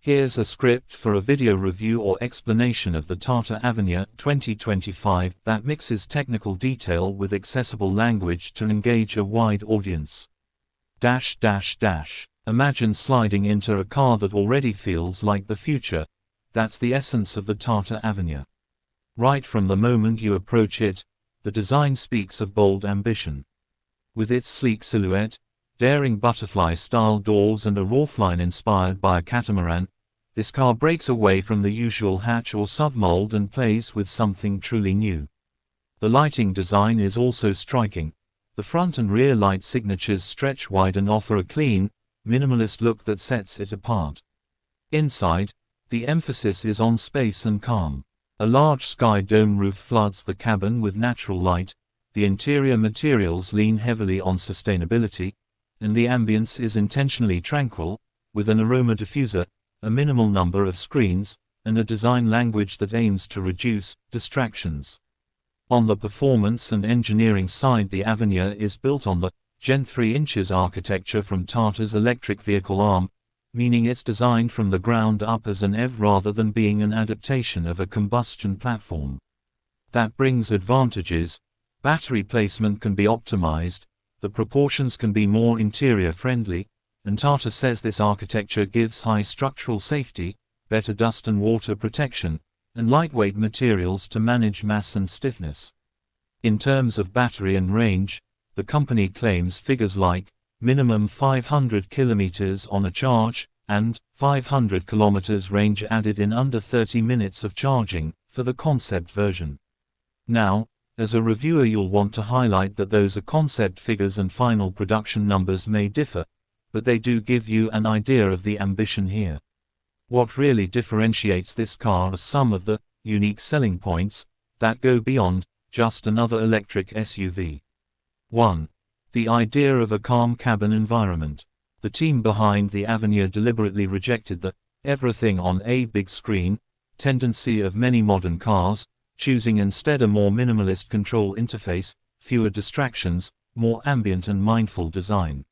Here's a script for a video review or explanation of the Tata Avinya 2025 that mixes technical detail with accessible language to engage a wide audience. Imagine sliding into a car that already feels like the future. That's the essence of the Tata Avinya. Right from the moment you approach it, the design speaks of bold ambition. With its sleek silhouette, daring butterfly-style doors and a roofline inspired by a catamaran, this car breaks away from the usual hatch or submold and plays with something truly new. The lighting design is also striking. The front and rear light signatures stretch wide and offer a clean, minimalist look that sets it apart. Inside, the emphasis is on space and calm. A large sky dome roof floods the cabin with natural light, the interior materials lean heavily on sustainability, and the ambience is intentionally tranquil, with an aroma diffuser, a minimal number of screens, and a design language that aims to reduce distractions. On the performance and engineering side, the Avinya is built on the Gen 3 inches architecture from Tata's electric vehicle arm, meaning it's designed from the ground up as an EV rather than being an adaptation of a combustion platform. That brings advantages. Battery placement can be optimized, the proportions can be more interior-friendly, and Tata says this architecture gives high structural safety, better dust and water protection, and lightweight materials to manage mass and stiffness. In terms of battery and range, the company claims figures like minimum 500 km on a charge, and 500 km range added in under 30 minutes of charging, for the concept version. Now, as a reviewer, you'll want to highlight that those are concept figures and final production numbers may differ, but they do give you an idea of the ambition here. What really differentiates this car are some of the unique selling points that go beyond just another electric SUV. 1. The idea of a calm cabin environment. The team behind the Avinya deliberately rejected the everything on a big screen tendency of many modern cars, choosing instead a more minimalist control interface, fewer distractions, more ambient and mindful design.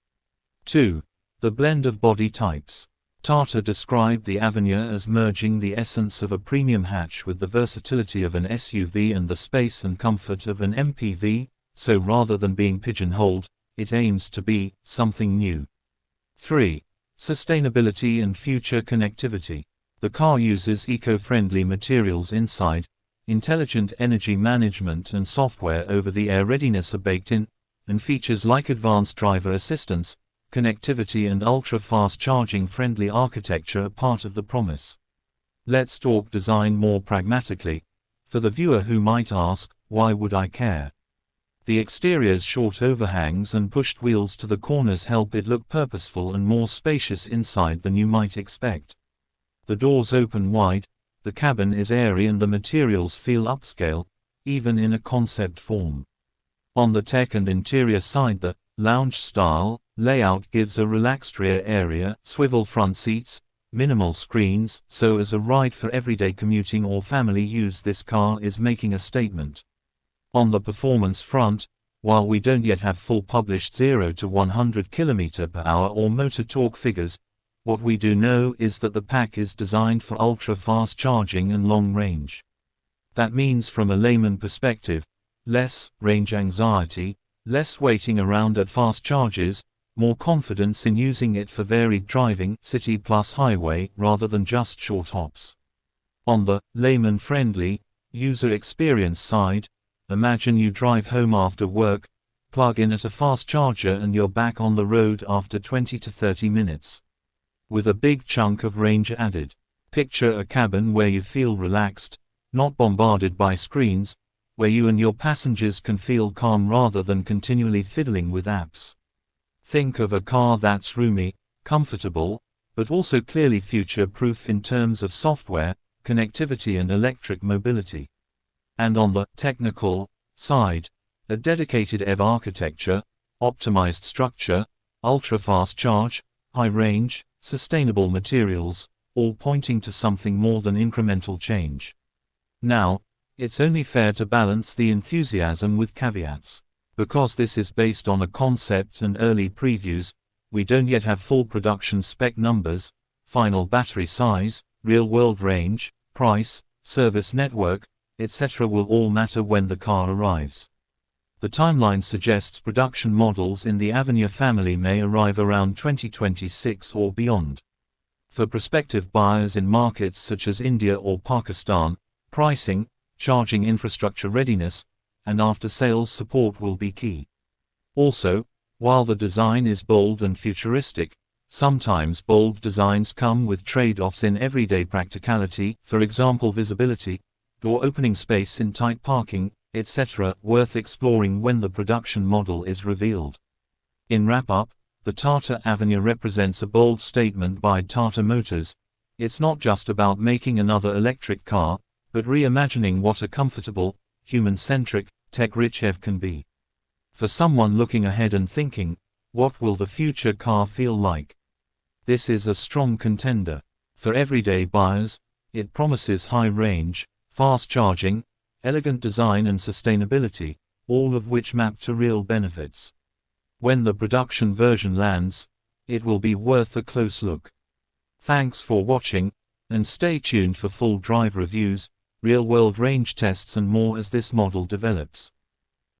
2. The blend of body types. Tata described the Avinya as merging the essence of a premium hatch with the versatility of an SUV and the space and comfort of an MPV, so rather than being pigeonholed, it aims to be something new. 3. Sustainability and future connectivity. The car uses eco-friendly materials inside, intelligent energy management and software over-the-air readiness are baked in, and features like advanced driver assistance, connectivity and ultra-fast charging-friendly architecture are part of the promise. Let's talk design more pragmatically. For the viewer who might ask, why would I care? The exterior's short overhangs and pushed wheels to the corners help it look purposeful and more spacious inside than you might expect. The doors open wide, the cabin is airy and the materials feel upscale, even in a concept form. On the tech and interior side, the lounge-style layout gives a relaxed rear area, swivel front seats, minimal screens, so as a ride for everyday commuting or family use this car is making a statement. On the performance front, while we don't yet have full published 0 to 100 km/h or motor torque figures, what we do know is that the pack is designed for ultra-fast charging and long range. That means, from a layman perspective, less range anxiety, less waiting around at fast charges, more confidence in using it for varied driving, city plus highway, rather than just short hops. On the layman-friendly user experience side, imagine you drive home after work, plug in at a fast charger and you're back on the road after 20 to 30 minutes. With a big chunk of range added. Picture a cabin where you feel relaxed, not bombarded by screens, where you and your passengers can feel calm rather than continually fiddling with apps. Think of a car that's roomy, comfortable, but also clearly future-proof in terms of software, connectivity and electric mobility. And on the technical side, a dedicated EV architecture, optimized structure, ultra-fast charge, high range, sustainable materials, all pointing to something more than incremental change. Now, it's only fair to balance the enthusiasm with caveats. Because this is based on a concept and early previews, we don't yet have full production spec numbers, final battery size, real-world range, price, service network, etc. will all matter when the car arrives. The timeline suggests production models in the Avinya family may arrive around 2026 or beyond. For prospective buyers in markets such as India or Pakistan, pricing, charging infrastructure readiness, and after-sales support will be key. Also, while the design is bold and futuristic, sometimes bold designs come with trade-offs in everyday practicality, for example visibility, or opening space in tight parking, etc., worth exploring when the production model is revealed. In wrap-up, the Tata Avinya represents a bold statement by Tata Motors. It's not just about making another electric car, but reimagining what a comfortable, human-centric, tech-rich EV can be. For someone looking ahead and thinking, what will the future car feel like? This is a strong contender. For everyday buyers, it promises high range, fast charging, elegant design and sustainability, all of which map to real benefits. When the production version lands, it will be worth a close look. Thanks for watching, and stay tuned for full drive reviews, real-world range tests and more as this model develops.